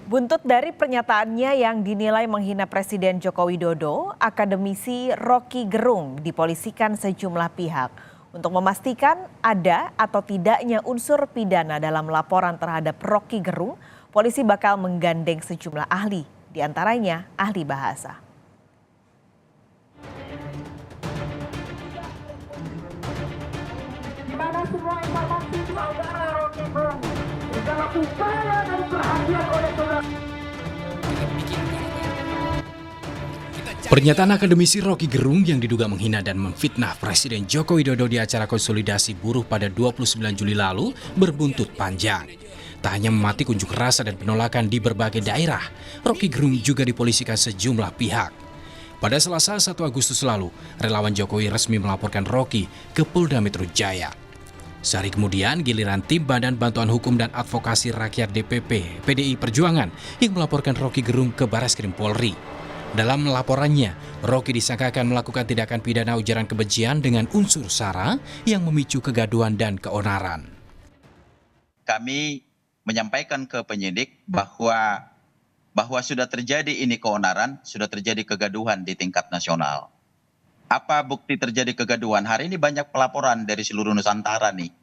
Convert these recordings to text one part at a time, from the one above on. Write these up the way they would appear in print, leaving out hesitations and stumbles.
Buntut dari pernyataannya yang dinilai menghina Presiden Joko Widodo, akademisi Rocky Gerung dipolisikan sejumlah pihak untuk memastikan ada atau tidaknya unsur pidana dalam laporan terhadap Rocky Gerung. Polisi bakal menggandeng sejumlah ahli, diantaranya ahli bahasa. Di mana semua informasi saudara Rocky Gerung dalam upaya dan perhatian oleh saudara. Pernyataan akademisi Rocky Gerung yang diduga menghina dan memfitnah Presiden Joko Widodo di acara konsolidasi buruh pada 29 Juli lalu berbuntut panjang. Tak hanya memati unjuk rasa dan penolakan di berbagai daerah, Rocky Gerung juga dipolisikan sejumlah pihak. Pada Selasa 1 Agustus lalu, relawan Jokowi resmi melaporkan Rocky ke Polda Metro Jaya. Sehari kemudian, giliran tim Badan Bantuan Hukum dan Advokasi Rakyat DPP PDI Perjuangan yang melaporkan Rocky Gerung ke Barreskrim Polri. Dalam laporannya, Rocky disangkakan melakukan tindakan pidana ujaran kebencian dengan unsur sara yang memicu kegaduhan dan keonaran. Kami menyampaikan ke penyidik bahwa sudah terjadi ini keonaran, sudah terjadi kegaduhan di tingkat nasional. Apa bukti terjadi kegaduhan? Hari ini banyak pelaporan dari seluruh Nusantara nih.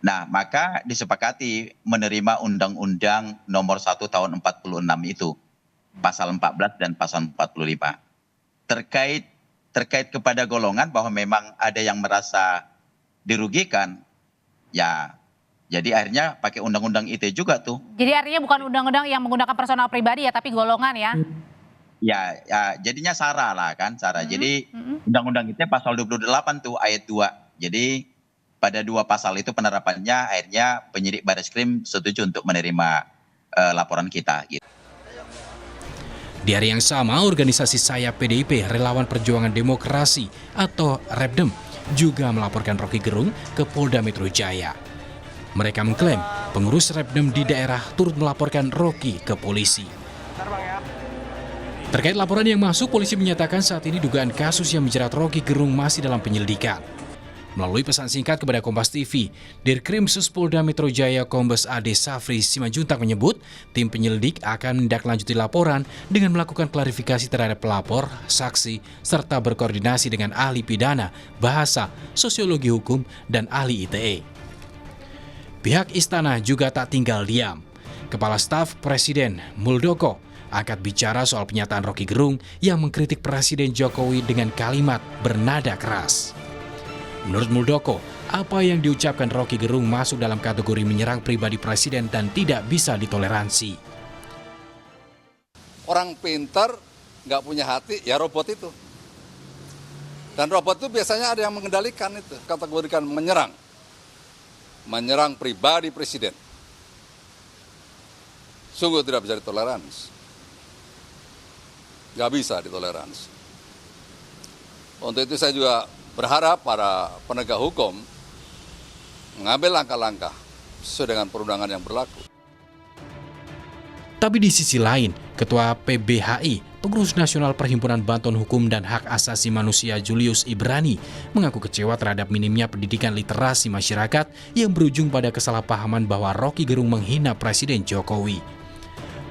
Nah, maka disepakati menerima Undang-Undang Nomor 1 Tahun 46 itu, Pasal 14 dan Pasal 45. Terkait kepada golongan bahwa memang ada yang merasa dirugikan, ya jadi akhirnya pakai Undang-Undang ITE juga tuh. Jadi artinya bukan undang-undang yang menggunakan personal pribadi ya, tapi golongan ya? Ya, jadinya SARA lah kan, SARA. Jadi Undang-Undang ITE pasal 28 tuh ayat 2. Jadi pada 2 pasal itu penerapannya akhirnya penyidik Barreskrim setuju untuk menerima laporan kita. Gitu. Di hari yang sama, organisasi sayap PDIP Relawan Perjuangan Demokrasi atau REPDEM juga melaporkan Rocky Gerung ke Polda Metro Jaya. Mereka mengklaim pengurus REPDEM di daerah turut melaporkan Rocky ke polisi. Terkait laporan yang masuk, polisi menyatakan saat ini dugaan kasus yang menjerat Rocky Gerung masih dalam penyelidikan. Melalui pesan singkat kepada Kompas TV, Dirkrimsus Polda Metro Jaya Kombes Ade Safri Simanjuntak menyebut tim penyelidik akan menindaklanjuti laporan dengan melakukan klarifikasi terhadap pelapor, saksi, serta berkoordinasi dengan ahli pidana, bahasa, sosiologi hukum, dan ahli ITE. Pihak istana juga tak tinggal diam. Kepala Staf Presiden Muldoko angkat bicara soal pernyataan Rocky Gerung yang mengkritik Presiden Jokowi dengan kalimat bernada keras. Menurut Muldoko, apa yang diucapkan Rocky Gerung masuk dalam kategori menyerang pribadi Presiden dan tidak bisa ditoleransi. Orang pintar, nggak punya hati, ya robot itu. Dan robot itu biasanya ada yang mengendalikan itu, kategorikan menyerang. Menyerang pribadi Presiden. Sungguh tidak bisa ditoleransi. Nggak bisa ditoleransi. Untuk itu saya juga berharap para penegak hukum mengambil langkah-langkah sesuai dengan perundangan yang berlaku. Tapi di sisi lain, Ketua PBHI, Pengurus Nasional Perhimpunan Bantuan Hukum dan Hak Asasi Manusia Julius Ibrani, mengaku kecewa terhadap minimnya pendidikan literasi masyarakat yang berujung pada kesalahpahaman bahwa Rocky Gerung menghina Presiden Jokowi.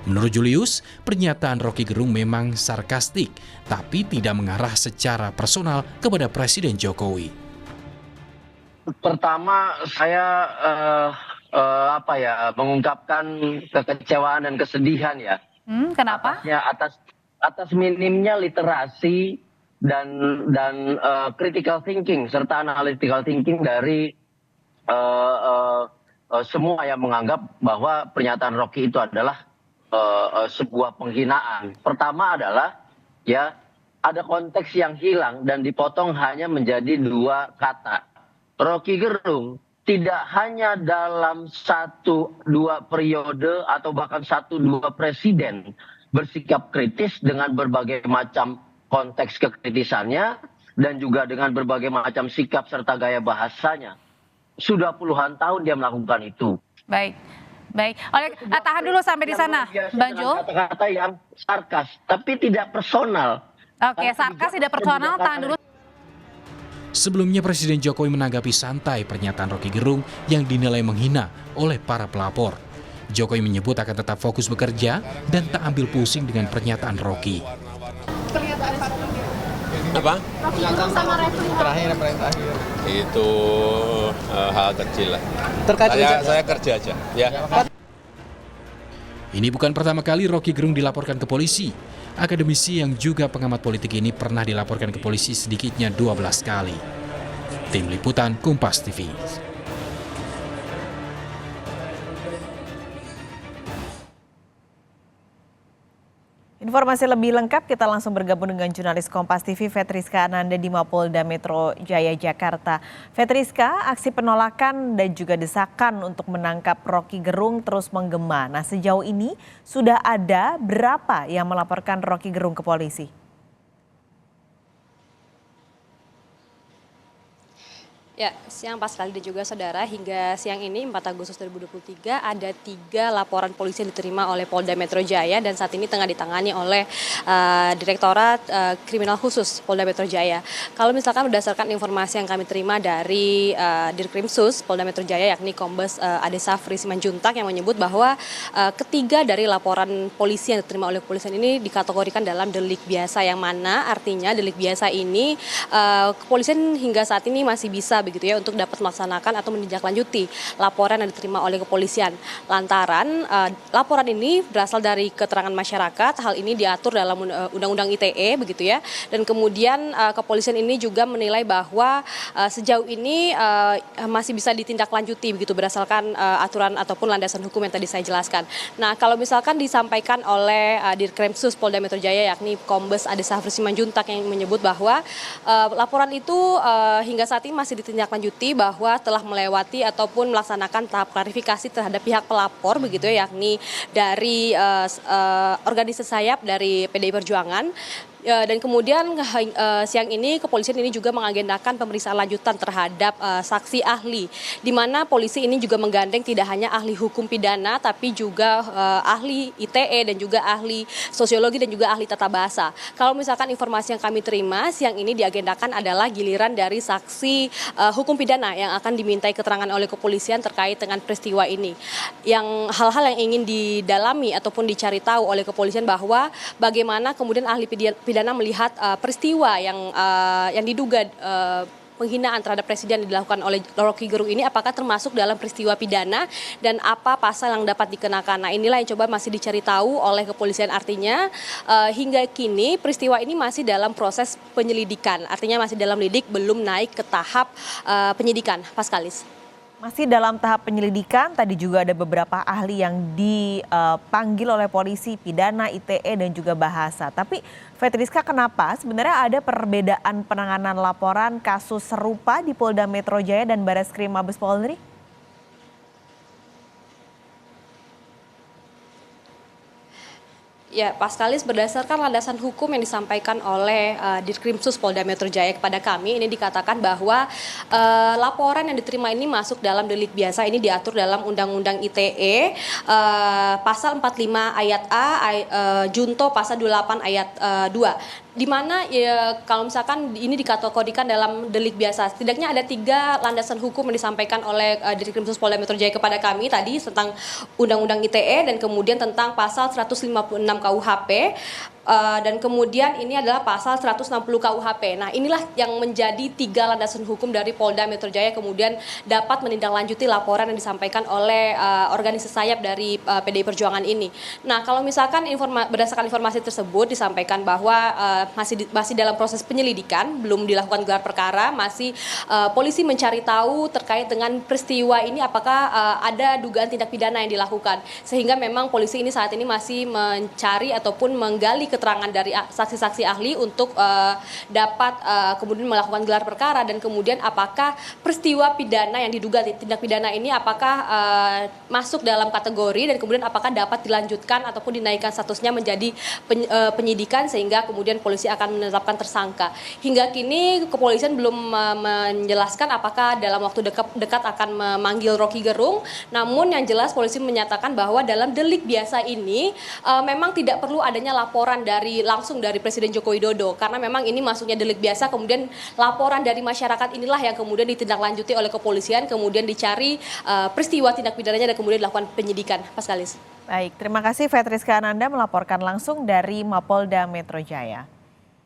Menurut Julius, pernyataan Rocky Gerung memang sarkastik, tapi tidak mengarah secara personal kepada Presiden Jokowi. Pertama, saya mengungkapkan kekecewaan dan kesedihan ya. Kenapa? Atas minimnya literasi dan critical thinking serta analytical thinking dari semua yang menganggap bahwa pernyataan Rocky itu adalah sebuah penghinaan. Pertama adalah ya ada konteks yang hilang dan dipotong hanya menjadi 2 kata. Rocky Gerung tidak hanya dalam 1-2 periode atau bahkan 1-2 presiden bersikap kritis dengan berbagai macam konteks kekritisannya dan juga dengan berbagai macam sikap serta gaya bahasanya. Sudah puluhan tahun dia melakukan itu. Baik. Tahan dulu sampai di sana, Bang Jo. Kata-kata yang sarkas, tapi tidak personal. Oke, sarkas tidak personal, tahan dulu. Sebelumnya Presiden Jokowi menanggapi santai pernyataan Rocky Gerung yang dinilai menghina oleh para pelapor. Jokowi menyebut akan tetap fokus bekerja dan tak ambil pusing dengan pernyataan Rocky. Apa? Terakhir. Itu hal kecil lah. Saya kerja aja. Ya. Ini bukan pertama kali Rocky Gerung dilaporkan ke polisi. Akademisi yang juga pengamat politik ini pernah dilaporkan ke polisi sedikitnya 12 kali. Tim Liputan Kompas TV. Informasi lebih lengkap kita langsung bergabung dengan jurnalis Kompas TV Fetriska Ananda di Mapolda Metro Jaya Jakarta. Fetriska, aksi penolakan dan juga desakan untuk menangkap Rocky Gerung terus menggema. Nah, sejauh ini sudah ada berapa yang melaporkan Rocky Gerung ke polisi? Ya, siang Pascal dan juga saudara, hingga siang ini 4 Agustus 2023 ada 3 laporan polisi yang diterima oleh Polda Metro Jaya dan saat ini tengah ditangani oleh Direktorat Kriminal Khusus Polda Metro Jaya. Kalau misalkan berdasarkan informasi yang kami terima dari Dirkrimsus Polda Metro Jaya yakni Kombes Ade Safri Simanjuntak yang menyebut bahwa ketiga dari laporan polisi yang diterima oleh kepolisian ini dikategorikan dalam delik biasa, yang mana artinya delik biasa ini kepolisian hingga saat ini masih bisa begitu ya untuk dapat melaksanakan atau menindaklanjuti laporan yang diterima oleh kepolisian. Lantaran laporan ini berasal dari keterangan masyarakat, hal ini diatur dalam Undang-Undang ITE begitu ya. Dan kemudian kepolisian ini juga menilai bahwa sejauh ini masih bisa ditindaklanjuti begitu berdasarkan aturan ataupun landasan hukum yang tadi saya jelaskan. Nah, kalau misalkan disampaikan oleh Dirkrimsus Polda Metro Jaya yakni Kombes Ade Safri Simanjuntak yang menyebut bahwa laporan itu hingga saat ini masih ditindaklanjuti bahwa telah melewati ataupun melaksanakan tahap klarifikasi terhadap pihak pelapor begitu ya, yakni dari organisasi sayap dari PDI Perjuangan. Dan kemudian siang ini kepolisian ini juga mengagendakan pemeriksaan lanjutan terhadap saksi ahli, di mana polisi ini juga menggandeng tidak hanya ahli hukum pidana tapi juga ahli ITE dan juga ahli sosiologi dan juga ahli tata bahasa. Kalau misalkan informasi yang kami terima siang ini diagendakan adalah giliran dari saksi hukum pidana yang akan dimintai keterangan oleh kepolisian terkait dengan peristiwa ini. Yang hal-hal yang ingin didalami ataupun dicari tahu oleh kepolisian bahwa bagaimana kemudian ahli pidana melihat peristiwa yang diduga penghinaan terhadap presiden yang dilakukan oleh Rocky Gerung ini apakah termasuk dalam peristiwa pidana dan apa pasal yang dapat dikenakan. Nah, inilah yang coba masih dicari tahu oleh kepolisian, artinya hingga kini peristiwa ini masih dalam proses penyelidikan, artinya masih dalam lidik, belum naik ke tahap penyidikan. Paskalis. Masih dalam tahap penyelidikan, tadi juga ada beberapa ahli yang dipanggil oleh polisi, pidana, ITE, dan juga bahasa. Tapi Fetriska, kenapa sebenarnya ada perbedaan penanganan laporan kasus serupa di Polda Metro Jaya dan Barreskrim Mabes Polri? Ya, Paskalis, berdasarkan landasan hukum yang disampaikan oleh Dirkrimsus Polda Metro Jaya kepada kami, ini dikatakan bahwa laporan yang diterima ini masuk dalam delik biasa, ini diatur dalam Undang-Undang ITE, pasal 45 ayat A, junto pasal 28 ayat 2. Di mana ya, kalau misalkan ini dikategorikan dalam delik biasa, setidaknya ada 3 landasan hukum yang disampaikan oleh Dirkrimsus Polda Metro Jaya kepada kami tadi tentang Undang-Undang ITE dan kemudian tentang pasal 156 KUHP. Dan kemudian ini adalah pasal 160 KUHP. Nah, inilah yang menjadi 3 landasan hukum dari Polda Metro Jaya kemudian dapat menindaklanjuti laporan yang disampaikan oleh organisasi sayap dari PDI Perjuangan ini. Nah, kalau misalkan berdasarkan informasi tersebut disampaikan bahwa masih dalam proses penyelidikan, belum dilakukan gelar perkara, masih polisi mencari tahu terkait dengan peristiwa ini apakah ada dugaan tindak pidana yang dilakukan. Sehingga memang polisi ini saat ini masih mencari ataupun menggali keterangan dari saksi-saksi ahli untuk dapat kemudian melakukan gelar perkara dan kemudian apakah peristiwa pidana yang diduga tindak pidana ini apakah masuk dalam kategori dan kemudian apakah dapat dilanjutkan ataupun dinaikkan statusnya menjadi penyidikan sehingga kemudian polisi akan menetapkan tersangka. Hingga kini kepolisian belum menjelaskan apakah dalam waktu dekat akan memanggil Rocky Gerung, namun yang jelas polisi menyatakan bahwa dalam delik biasa ini memang tidak perlu adanya laporan langsung dari Presiden Joko Widodo, karena memang ini masuknya delik biasa, kemudian laporan dari masyarakat inilah yang kemudian ditindaklanjuti oleh kepolisian, kemudian dicari peristiwa tindak pidananya dan kemudian dilakukan penyidikan. Paskalis. Baik, terima kasih Fetriska Ananda melaporkan langsung dari Mapolda Metro Jaya.